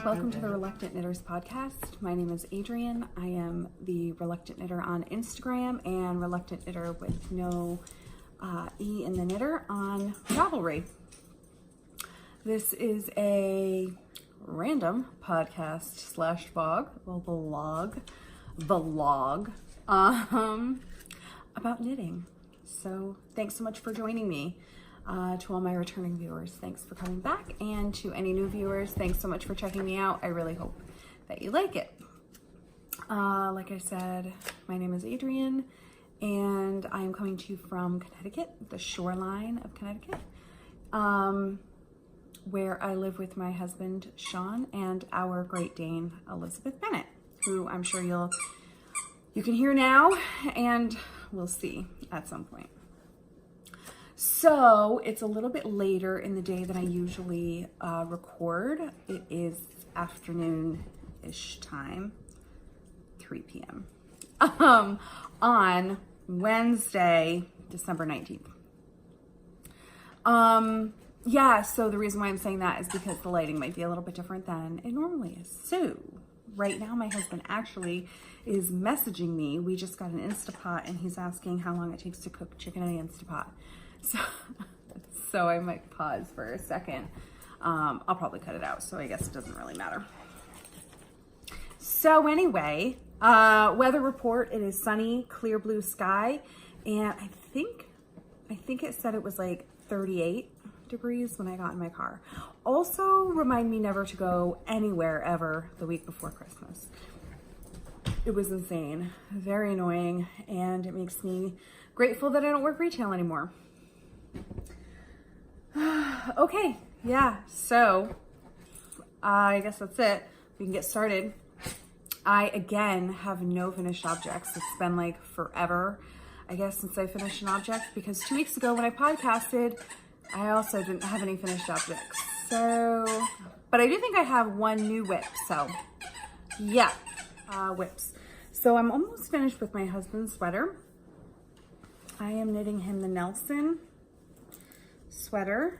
Welcome to the Reluctant Knitters podcast. My name is Adrienne. I am the Reluctant Knitter on Instagram and Reluctant Knitter with no E in the knitter on Ravelry. This is a random podcast slash vlog about knitting. So thanks so much for joining me. To all my returning viewers, thanks for coming back. And to any new viewers, thanks so much for checking me out. I really hope that you like it. Like I said, my name is Adrienne, and I am coming to you from Connecticut, the shoreline of Connecticut, where I live with my husband, Sean, and our Great Dane, Elizabeth Bennett, who I'm sure you can hear now, and we'll see at some point. So it's a little bit later in the day than I usually record. It is afternoon-ish time, 3 p.m. On Wednesday, December 19th. Yeah, so the reason why I'm saying that is because the lighting might be a little bit different than it normally is. So right now my husband actually is messaging me. We just got an Instapot and he's asking how long it takes to cook chicken in an Instapot. So I might pause for a second. I'll probably cut it out, so I guess it doesn't really matter. So anyway, weather report, it is sunny, clear blue sky, and I think it said it was like 38 degrees when I got in my car. Also, remind me never to go anywhere ever the week before Christmas. It was insane, very annoying, and it makes me grateful that I don't work retail anymore. Okay, yeah, so I guess that's it. We can get started. I, again, have no finished objects. It's been like forever, I guess, since I finished an object, because 2 weeks ago when I podcasted, I also didn't have any finished objects. So, but I do think I have one new whip, so yeah, whips. So I'm almost finished with my husband's sweater. I am knitting him the Nelson sweater.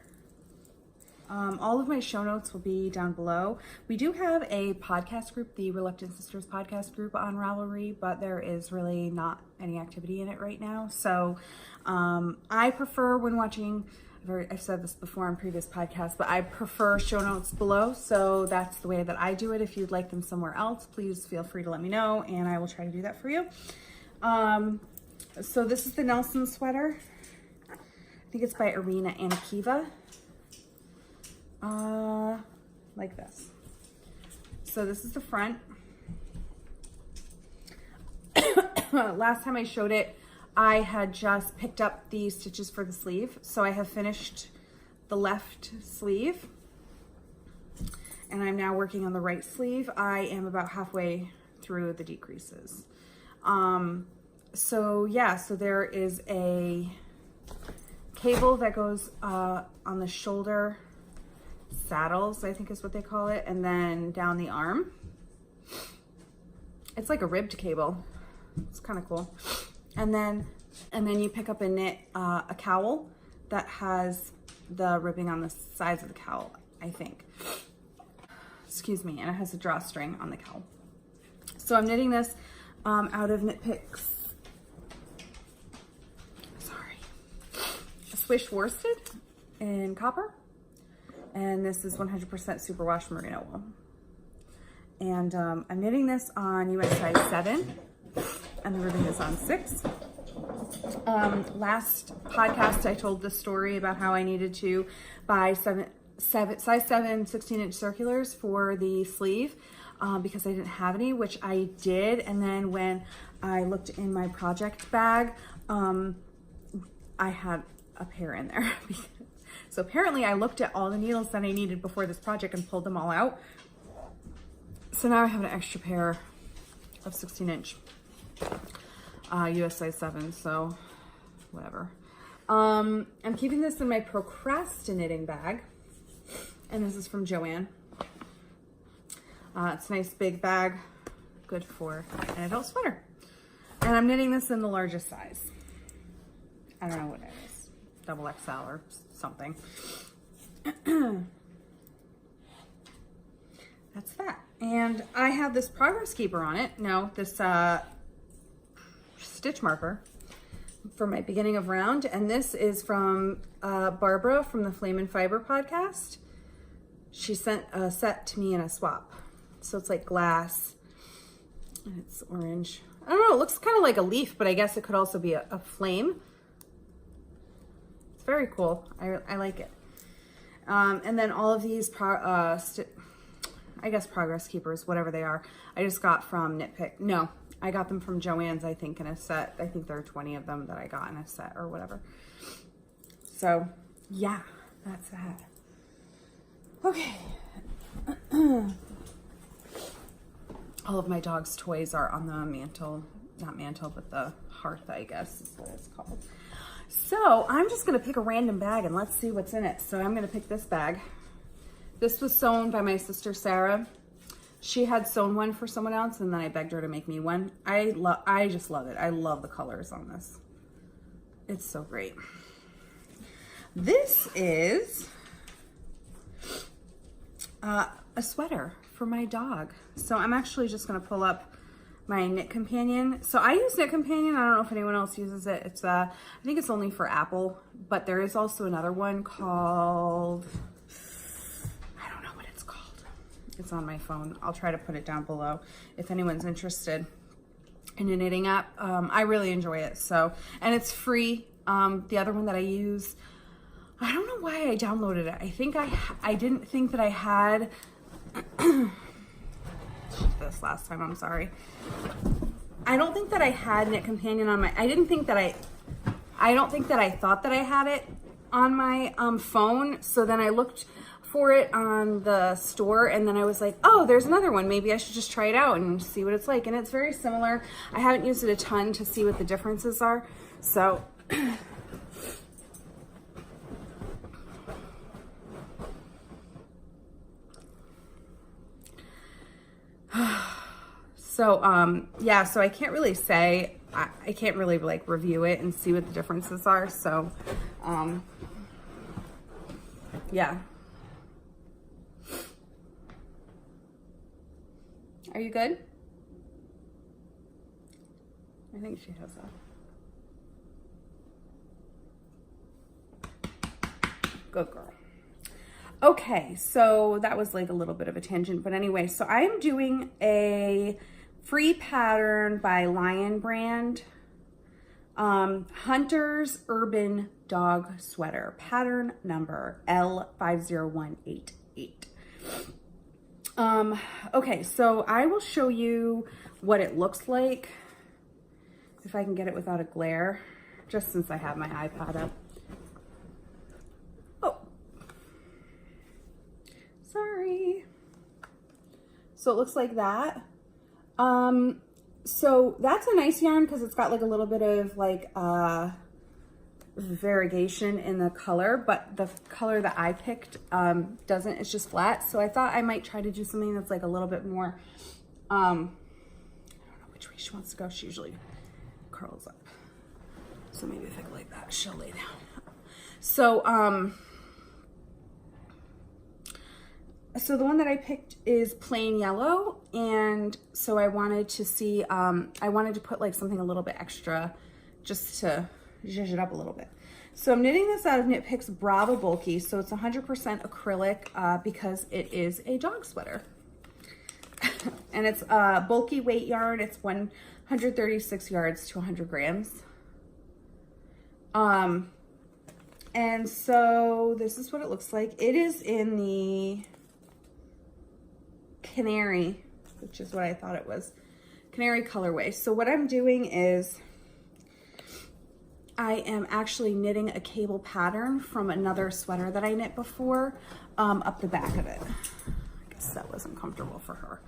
All of my show notes will be down below. We do have a podcast group, the Reluctant Sisters podcast group on Ravelry, but there is really not any activity in it right now. So I prefer when watching, I've said this before on previous podcasts, but I prefer show notes below. So that's the way that I do it. If you'd like them somewhere else, please feel free to let me know and I will try to do that for you. So this is the Nelson sweater. I think it's by Arena and Akiva. Like this. So this is the front. Last time I showed it, I had just picked up the stitches for the sleeve. So I have finished the left sleeve and I'm now working on the right sleeve. I am about halfway through the decreases. So yeah, so there is a cable that goes on the shoulder saddles, I think is what they call it, and then down the arm. It's like a ribbed cable. It's kind of cool. And then you pick up and knit a cowl that has the ribbing on the sides of the cowl, I think. Excuse me, and it has a drawstring on the cowl. So I'm knitting this out of Knit Picks. Swish worsted in copper, and this is 100% superwash merino wool. And I'm knitting this on US size 7, and the ribbon is on 6. Last podcast I told the story about how I needed to buy size 7 16-inch circulars for the sleeve because I didn't have any, which I did. And then when I looked in my project bag, I had a pair in there. So apparently I looked at all the needles that I needed before this project and pulled them all out. So now I have an extra pair of 16-inch US size 7, so whatever. I'm keeping this in my procrastinating bag, and this is from Joanne. It's a nice big bag, good for an adult sweater. And I'm knitting this in the largest size. I don't know what it is, double XL or something. that's that. And I have this progress keeper on it. No, this stitch marker for my beginning of round. And this is from Barbara from the Flame and Fiber podcast. She sent a set to me in a swap. So it's like glass and it's orange. I don't know, it looks kind of like a leaf, but I guess it could also be a flame. It's very cool. I like it. And then all of these, I guess progress keepers, whatever they are, I just got from Knitpick. No, I got them from Joann's, I think, in a set. I think there are 20 of them that I got in a set or whatever. So yeah, that's that. Okay. All of my dog's toys are on the mantle, not mantle, but the hearth, I guess is what it's called. So I'm just gonna pick a random bag and let's see what's in it. So I'm gonna pick this bag. This was sewn by my sister, Sarah. She had sewn one for someone else and then I begged her to make me one. I just love it. I love the colors on this. It's so great. This is a sweater for my dog. So I'm actually just gonna pull up my Knit Companion. So I use Knit Companion. I don't know if anyone else uses it. It's I think it's only for Apple, but there is also another one called, I don't know what it's called. It's on my phone. I'll try to put it down below if anyone's interested in a knitting app. I really enjoy it. So, and it's free. The other one that I use, I don't know why I downloaded it. I think I didn't think that I had this last time, I'm sorry. I don't think that I had Knit Companion on my, I don't think that I thought that I had it on my phone. So then I looked for it on the store and then I was like, oh, there's another one. Maybe I should just try it out and see what it's like. And it's very similar. I haven't used it a ton to see what the differences are. So yeah, so I can't really say, I can't really like review it and see what the differences are. So, yeah. Are you good? I think she has a good girl. Okay, so that was like a little bit of a tangent, but anyway, so I am doing a free pattern by Lion Brand, Hunter's Urban Dog Sweater, pattern number L50188. Okay, so I will show you what it looks like, if I can get it without a glare, just since I have my iPad up. Oh, sorry. So it looks like that. So that's a nice yarn because it's got like a little bit of like variegation in the color, but the color that I picked doesn't, it's just flat. So I thought I might try to do something that's like a little bit more, I don't know which way she wants to go. She usually curls up. So maybe if I go like that, she'll lay down. So, so the one that I picked is plain yellow, and so I wanted to see, I wanted to put like something a little bit extra just to zhuzh it up a little bit. So I'm knitting this out of Knit Picks Bravo Bulky, so it's 100% acrylic because it is a dog sweater. And it's bulky weight yarn. It's 136 yards to 100 grams. And so this is what it looks like. It is in the Canary, which is what I thought it was, Canary colorway. So what I'm doing is I am actually knitting a cable pattern from another sweater that I knit before up the back of it. I guess that wasn't comfortable for her.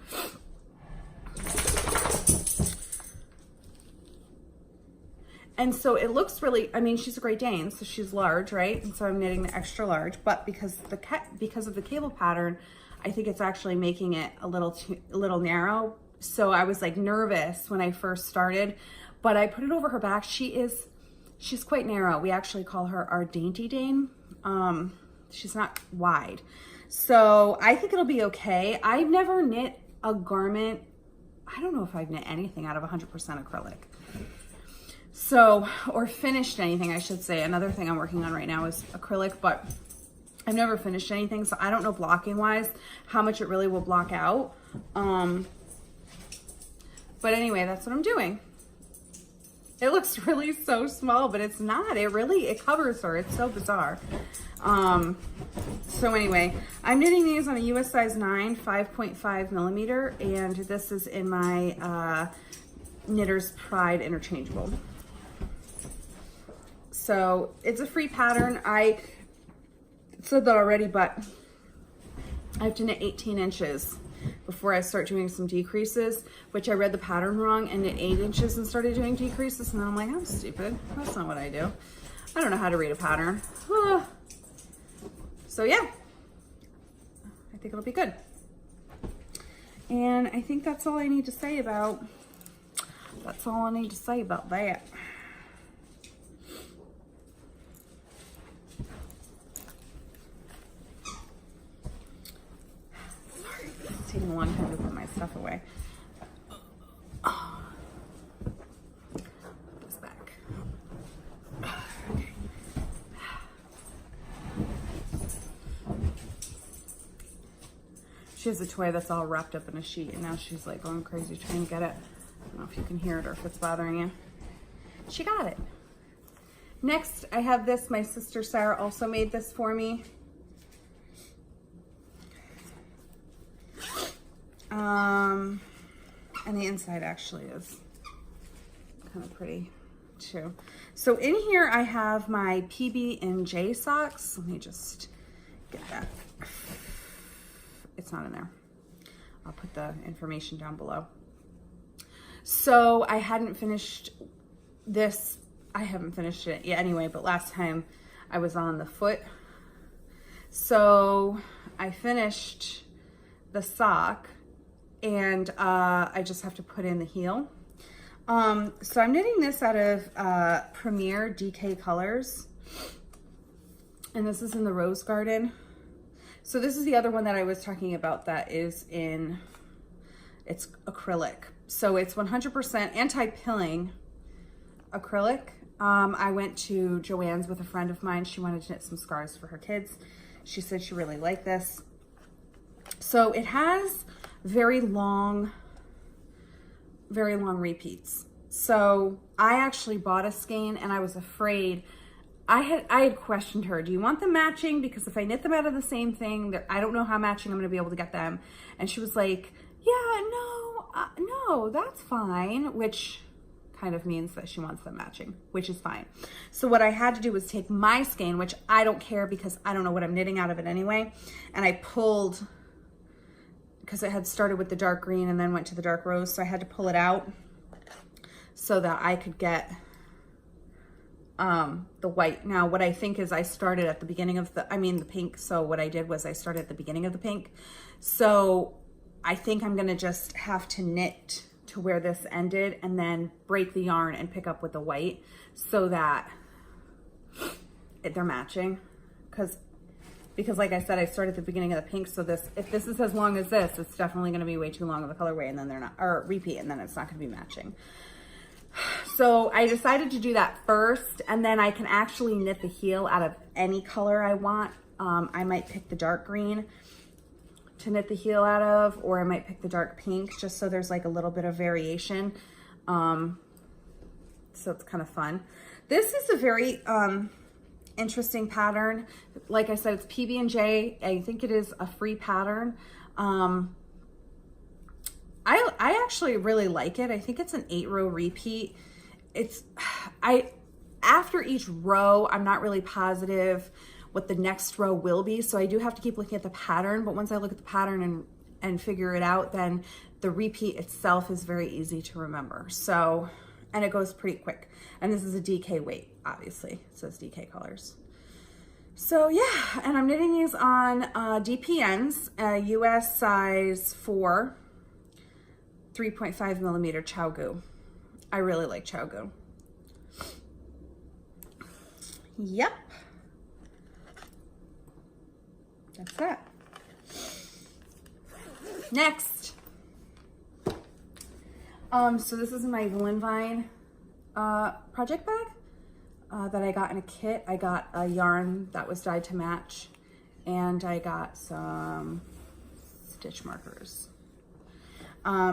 And so it looks really, I mean, she's a Great Dane, so she's large, right? And so I'm knitting the extra large, but because of the cable pattern, I think it's actually making it a little narrow. So I was like nervous when I first started, but I put it over her back. She's quite narrow. We actually call her our Dainty Dane. she's not wide. So I think it'll be okay. I've never knit a garment. I don't know if I've knit anything out of 100% acrylic. So, or finished anything, I should say. Another thing I'm working on right now is acrylic, but I've never finished anything. So I don't know blocking wise how much it really will block out. But anyway, that's what I'm doing. It looks really so small, but it's not. It covers her. It's so bizarre. So anyway, I'm knitting these on a US size 9, 5.5 millimeter, and this is in my Knitter's Pride interchangeable. So it's a free pattern. I said that already, but I have to knit 18 inches before I start doing some decreases, which I read the pattern wrong and knit 8 inches and started doing decreases. And then I'm like, I'm stupid. That's not what I do. I don't know how to read a pattern. So yeah, I think it'll be good. And I think that's all I need to say about, that. It's taking a long time to put my stuff away. This back. Okay. She has a toy that's all wrapped up in a sheet, and now she's like going crazy trying to get it. I don't know if you can hear it or if it's bothering you. She got it. Next, I have this. My sister Sarah also made this for me. And the inside actually is kind of pretty too. So in here I have my PB&J socks. Let me just get that. It's not in there. I'll put the information down below. So I hadn't finished this. I haven't finished it yet anyway, but last time I was on the foot. So I finished the sock, and I just have to put in the heel. So I'm knitting this out of Premier DK Colors, and this is in the Rose Garden. So this is the other one that I was talking about that is it's acrylic. So it's 100% anti-pilling acrylic. I went to Joann's with a friend of mine. She wanted to knit some scarves for her kids. She said she really liked this. So it has very long repeats. So I actually bought a skein, and I was afraid. I had questioned her, do you want them matching? Because if I knit them out of the same thing, I don't know how matching I'm going to be able to get them. And she was like, yeah, no, that's fine, which kind of means that she wants them matching, which is fine. So what I had to do was take my skein, which I don't care because I don't know what I'm knitting out of it anyway. And I pulled, because it had started with the dark green and then went to the dark rose. So I had to pull it out so that I could get the white. Now, what I think is I started at the beginning of the pink. So what I did was I started at the beginning of the pink. So I think I'm going to just have to knit to where this ended and then break the yarn and pick up with the white so that they're matching. Because like I said, I started at the beginning of the pink. So if this is as long as this, it's definitely going to be way too long of a colorway, and then they're not, or repeat, and then it's not going to be matching. So I decided to do that first, and then I can actually knit the heel out of any color I want. I might pick the dark green to knit the heel out of, or I might pick the dark pink just so there's like a little bit of variation. So it's kind of fun. This is a very interesting pattern. Like I said, it's PB&J. I think it is a free pattern. I actually really like it. I think it's an 8-row repeat. After each row, I'm not really positive what the next row will be. So I do have to keep looking at the pattern, but once I look at the pattern and figure it out, then the repeat itself is very easy to remember. So, and it goes pretty quick. And this is a DK weight, obviously. It says DK Colors. So yeah, and I'm knitting these on DPNs, US size 4, 3.5 millimeter Chow-Gu. I really like Chow-Gu. Yep. that's that. Next. So this is my Vine project bag that I got in a kit. I got a yarn that was dyed to match, and I got some stitch markers.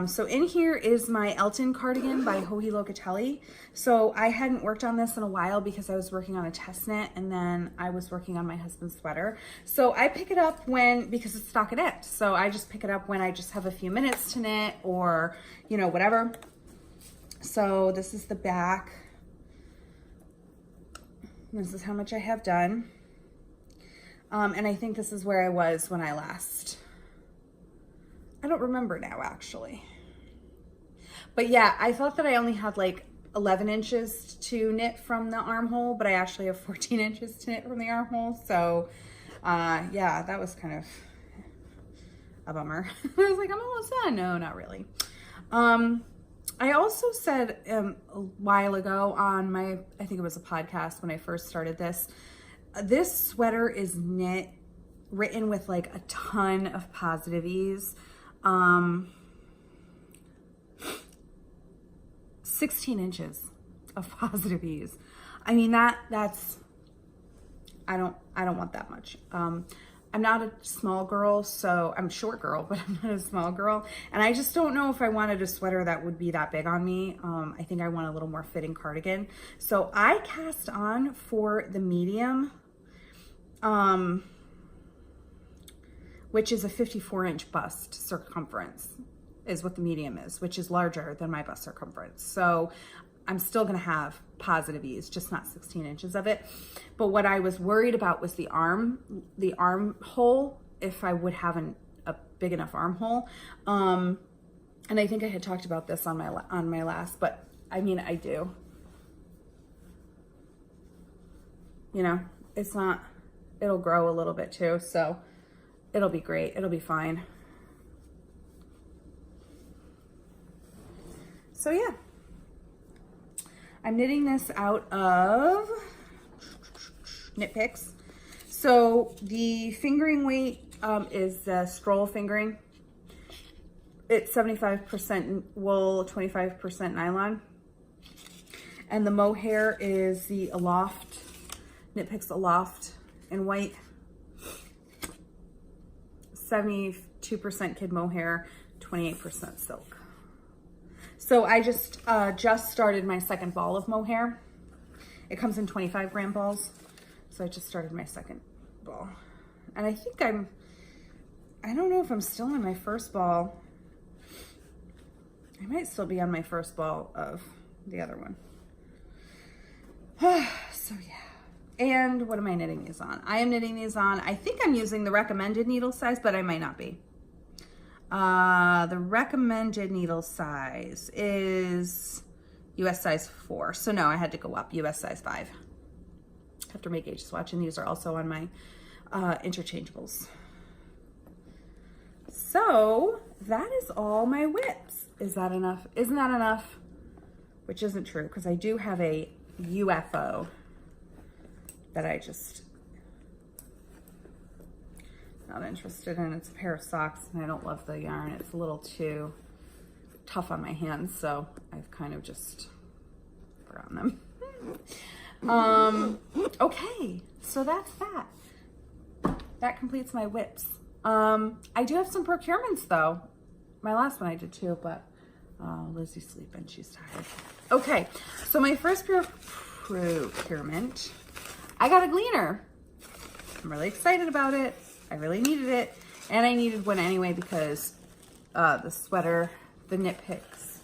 So in here is my Elton cardigan by Joji Locatelli. So I hadn't worked on this in a while because I was working on a test knit, and then I was working on my husband's sweater. So I pick it up because it's stockinette. So I just pick it up when I just have a few minutes to knit, or, you know, whatever. So this is the back. This is how much I have done. And I think this is where I was when I last, I don't remember now actually. But yeah, I thought that I only had like 11 inches to knit from the armhole, but I actually have 14 inches to knit from the armhole. So yeah, that was kind of a bummer. I was like, I'm almost done. No, not really. I also said a while ago on my, I think it was a podcast when I first started this, this sweater is written with like a ton of positive ease. 16 inches of positive ease. I mean, that's, I don't want that much. I'm not a small girl, so I'm a short girl, but I'm not a small girl. And I just don't know if I wanted a sweater that would be that big on me. I think I want a little more fitting cardigan. So I cast on for the medium, which is a 54-inch bust circumference is what the medium is, which is larger than my bust circumference. So I'm still gonna have positive ease, just not 16 inches of it. But what I was worried about was the armhole, if I would have a big enough armhole. And I think I had talked about this on my last, but I mean, I do. You know, it's not, it'll grow a little bit too, so it'll be great, it'll be fine. So yeah. I'm knitting this out of Knit Picks. So the fingering weight is stroll fingering. It's 75% wool, 25% nylon. And the Mohair is the Aloft, Knit Picks Aloft in white. 72% kid mohair, 28% silk. So I just started my second ball of mohair. It comes in 25 gram balls. So I just started my second ball. And I think I don't know if I'm still on my first ball. I might still be on my first ball of the other one. So yeah. And what am I knitting these on? I am knitting these on, I think I'm using the recommended needle size, but I might not be. The recommended needle size is US size 4. So no, I had to go up, US size 5. After my gauge swatch, and these are also on my interchangeables. So that is all my whips. Is that enough? Isn't that enough? Which isn't true, because I do have a UFO that I just not interested in. It's a pair of socks, and I don't love the yarn. It's a little too tough on my hands, so I've kind of just forgotten them. Okay, so that's that. That completes my whips. I do have some procurements though. My last one I did too, but Lizzie's sleeping, she's tired. Okay, so my first procurement, I got a Gleaner. I'm really excited about it. I really needed it, and I needed one anyway because the sweater, the Knit Picks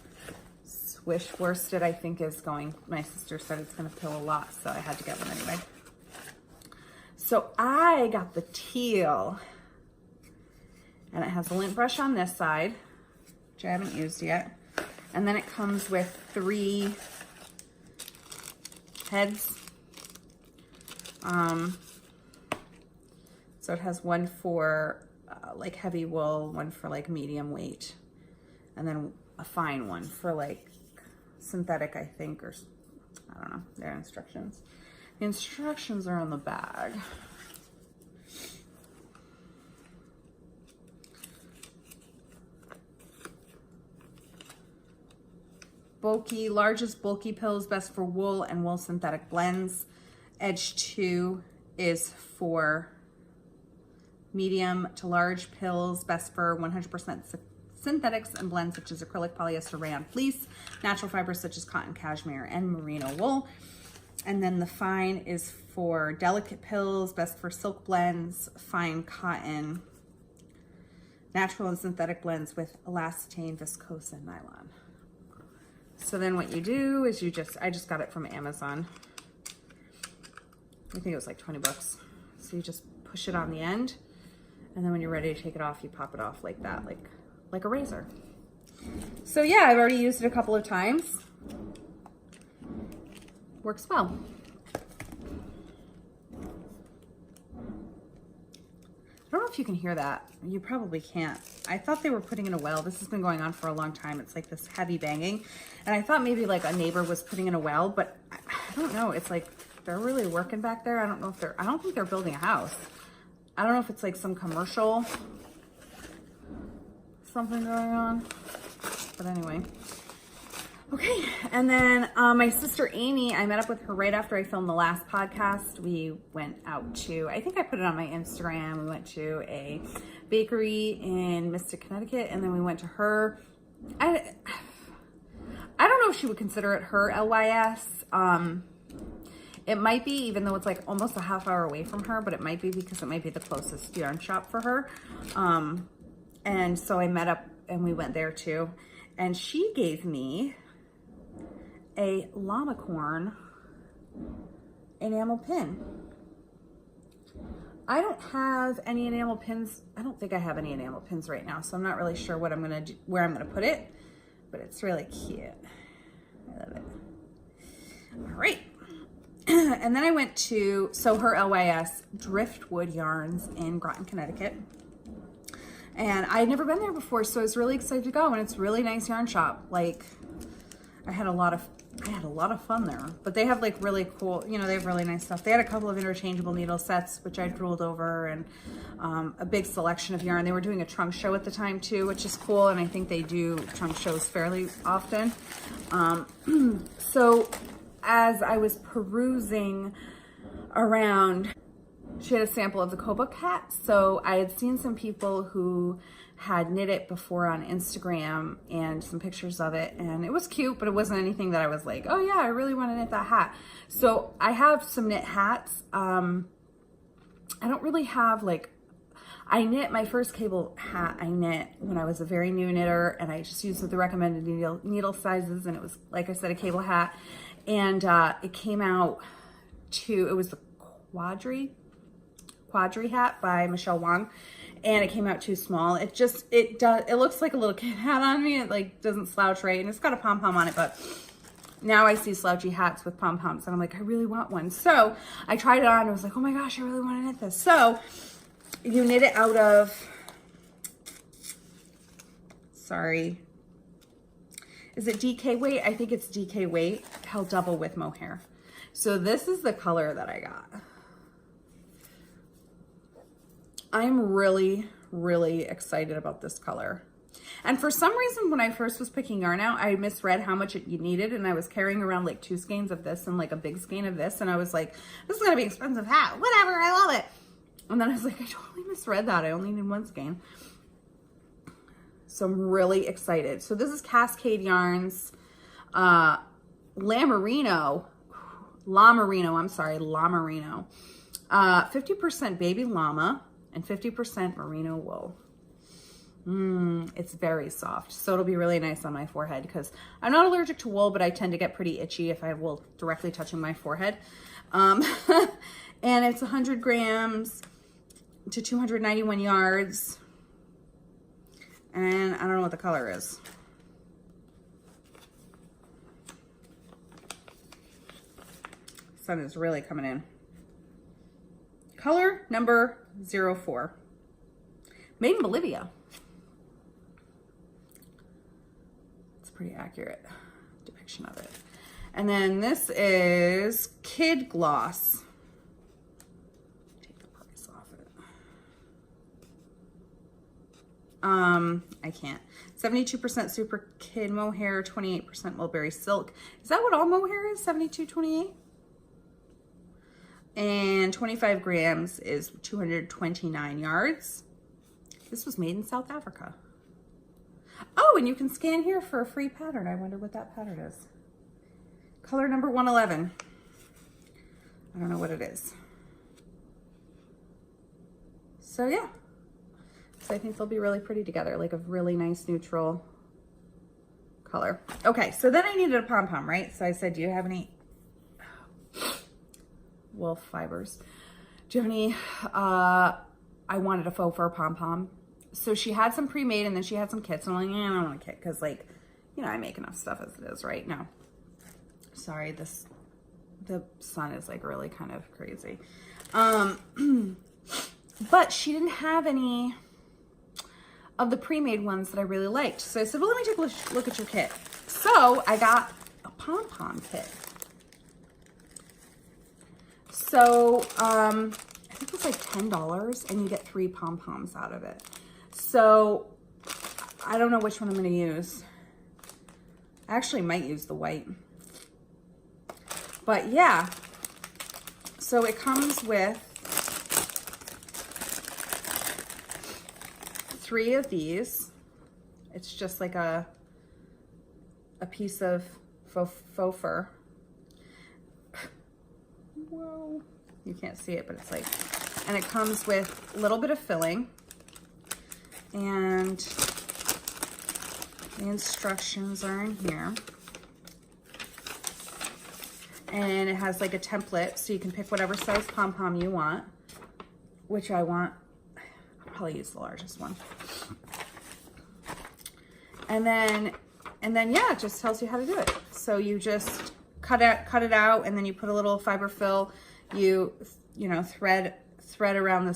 Swish worsted, I think is going, my sister said it's gonna pill a lot, so I had to get one anyway. So I got the teal, and it has a lint brush on this side, which I haven't used yet. And then it comes with 3 heads. So it has one for like heavy wool, one for like medium weight, and then a fine one for like synthetic, I think, or I don't know, their instructions. The instructions are on the bag. bulky, largest bulky pills, best for wool and wool synthetic blends. Edge 2 is for medium to large pills, best for 100% synthetics and blends such as acrylic, polyester, rayon, fleece, natural fibers such as cotton, cashmere, and merino wool. And then the fine is for delicate pills, best for silk blends, fine cotton, natural and synthetic blends with elastane, viscose, and nylon. So then what you do is I just got it from Amazon. I think it was like 20 bucks. So you just push it on the end, and then when you're ready to take it off, you pop it off like that, like a razor. So yeah, I've already used it a couple of times. Works well. I don't know if you can hear that. You probably can't. I thought they were putting in a well. This has been going on for a long time. It's like this heavy banging. And I thought maybe like a neighbor was putting in a well, but I don't know. It's like they're really working back there. I don't know if I don't think they're building a house. I don't know if it's like some commercial something going on. But anyway. Okay, and then my sister Amy, I met up with her right after I filmed the last podcast. We went out to, I think I put it on my Instagram. We went to a bakery in Mystic, Connecticut, and then we went to her. I don't know if she would consider it her LYS. It might be, even though it's like almost a half hour away from her, but it might be because it might be the closest yarn shop for her. And so I met up and we went there too. And she gave me a llamacorn enamel pin. I don't have any enamel pins. I don't think I have any enamel pins right now, so I'm not really sure what I'm gonna do, where I'm gonna put it, but it's really cute. I love it. All right. And then I went to, so her LYS, Driftwood Yarns in Groton, Connecticut. And I had never been there before, so I was really excited to go, and it's a really nice yarn shop. Like, I had a lot of fun there. But they have like really cool, you know, they have really nice stuff. They had a couple of interchangeable needle sets, which I drooled over, and a big selection of yarn. They were doing a trunk show at the time too, which is cool, and I think they do trunk shows fairly often. So as I was perusing around, she had a sample of the Kobuk hat. So I had seen some people who had knit it before on Instagram and some pictures of it, and it was cute, but it wasn't anything that I was like, oh yeah, I really want to knit that hat. So I have some knit hats. I don't really have like, I knit my first cable hat I knit when I was a very new knitter, and I just used the recommended needle sizes, and it was, like I said, a cable hat. And it came out to, it was the Quadri hat by Michelle Wong, and it came out too small. It looks like a little kid hat on me. It like doesn't slouch right, and it's got a pom-pom on it, but now I see slouchy hats with pom-poms, and I'm like, I really want one. So I tried it on, and I was like, oh my gosh, I really want to knit this. So you knit it out of, sorry, is it DK weight? I think it's DK weight, held double with Mohair. So this is the color that I got. I'm really, really excited about this color. And for some reason, when I first was picking yarn out, I misread how much you needed, and I was carrying around like 2 skeins of this and like a big skein of this, and I was like, this is gonna be an expensive hat, whatever, I love it. And then I was like, I totally misread that. I only need 1 skein. So I'm really excited. So this is Cascade Yarns, Llamerino, 50% baby llama and 50% merino wool. It's very soft, so it'll be really nice on my forehead, because I'm not allergic to wool, but I tend to get pretty itchy if I have wool directly touching my forehead. And it's 100 grams to 291 yards. And I don't know what the color is. Sun is really coming in. Color number 04. Made in Bolivia. It's a pretty accurate depiction of it. And then this is Kid Gloss. Take the price off it. I can't. 72% Super Kid Mohair, 28% Mulberry Silk. Is that what all Mohair is? 72-28? And 25 grams is 229 yards. This was made in South Africa. Oh, and you can scan here for a free pattern. I wonder what that pattern is. Color number 111. I don't know what it is. So yeah. So I think they'll be really pretty together, like a really nice neutral color. Okay, so then I needed a pom-pom, right? So I said, do you have any wolf fibers? Do you have any, I wanted a faux fur pom-pom. So she had some pre-made and then she had some kits. And I'm like, I don't want a kit because, like, you know, I make enough stuff as it is, right? No. Sorry, the sun is like really kind of crazy. But she didn't have any of the pre-made ones that I really liked. So I said, well, let me take a look at your kit. So I got a Pom Pom Kit. So I think it was like $10 and you get 3 pom-poms out of it. So I don't know which one I'm going to use. I actually might use the white. But yeah, so it comes with 3 of these. It's just like a piece of faux fur. Whoa, you can't see it, but it's like, and it comes with a little bit of filling, and the instructions are in here. And it has like a template, so you can pick whatever size pom-pom you want, which I want. I'll probably use the largest one. And then yeah, it just tells you how to do it. So you just cut it out, and then you put a little fiber fill. You know, thread around the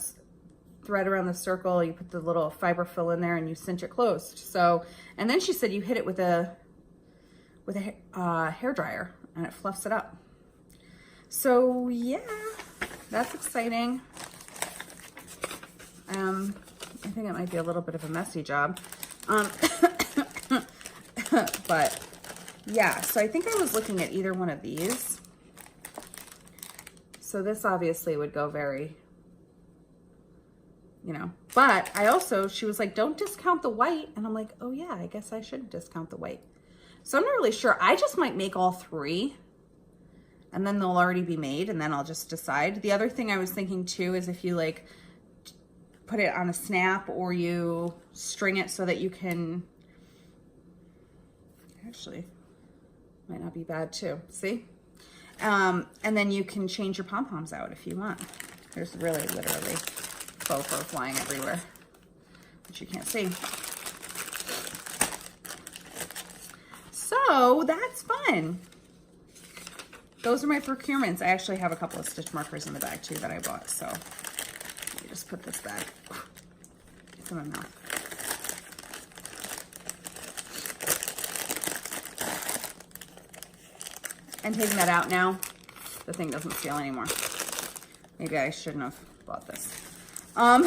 circle. You put the little fiber fill in there, and you cinch it closed. So, and then she said you hit it with a hair dryer, and it fluffs it up. So yeah, that's exciting. I think it might be a little bit of a messy job. But yeah, so I think I was looking at either one of these. So this obviously would go very, you know, but I also, she was like, don't discount the white. And I'm like, oh yeah, I guess I should discount the white. So I'm not really sure. I just might make all 3. And then they'll already be made, and then I'll just decide. The other thing I was thinking too is if you like put it on a snap, or you string it so that you can, actually, might not be bad too, see? And then you can change your pom-poms out if you want. There's really literally faux fur flying everywhere, which you can't see. So that's fun. Those are my procurements. I actually have a couple of stitch markers in the bag too that I bought. So let me just put this back. It's in my mouth. And taking that out now, the thing doesn't seal anymore. Maybe I shouldn't have bought this. And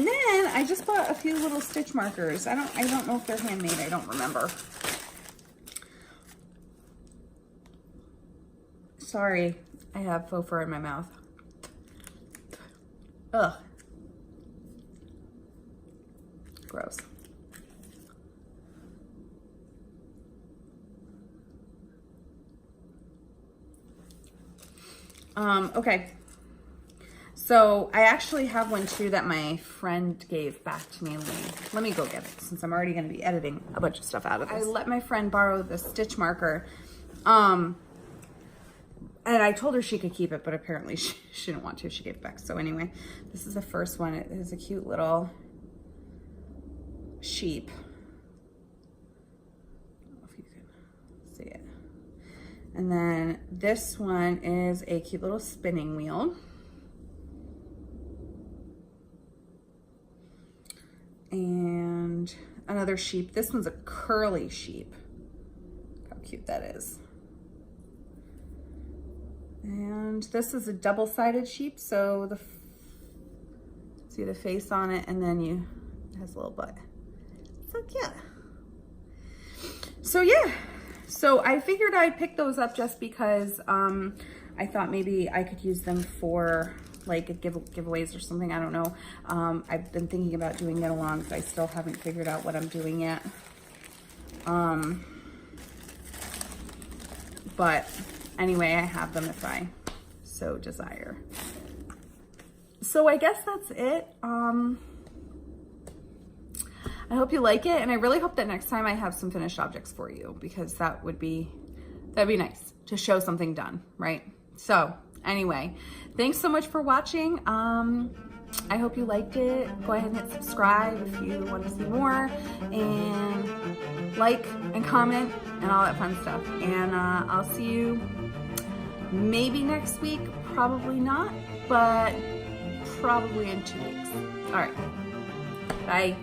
then I just bought a few little stitch markers. I don't know if they're handmade. I don't remember. Sorry, I have faux fur in my mouth. Ugh. Gross. Okay. So I actually have one too that my friend gave back to me. Let me go get it since I'm already going to be editing a bunch of stuff out of this. I let my friend borrow the stitch marker. And I told her she could keep it, but apparently she didn't want to. She gave it back. So anyway, this is the first one. It is a cute little sheep. I don't know if you can see it. And then this one is a cute little spinning wheel. And another sheep. This one's a curly sheep. Look how cute that is. And this is a double-sided sheep, so See the face on it, and then it has a little butt. So cute. So yeah, so I figured I'd pick those up just because I thought maybe I could use them for like giveaways or something. I don't know. I've been thinking about doing knit-alongs, but I still haven't figured out what I'm doing yet. But anyway, I have them if I so desire. So I guess that's it. I hope you like it, and I really hope that next time I have some finished objects for you, because that'd be nice to show something done, right? So anyway, thanks so much for watching. I hope you liked it. Go ahead and hit subscribe if you want to see more, and like and comment and all that fun stuff. And I'll see you maybe next week, probably not, but probably in 2 weeks. All right, bye.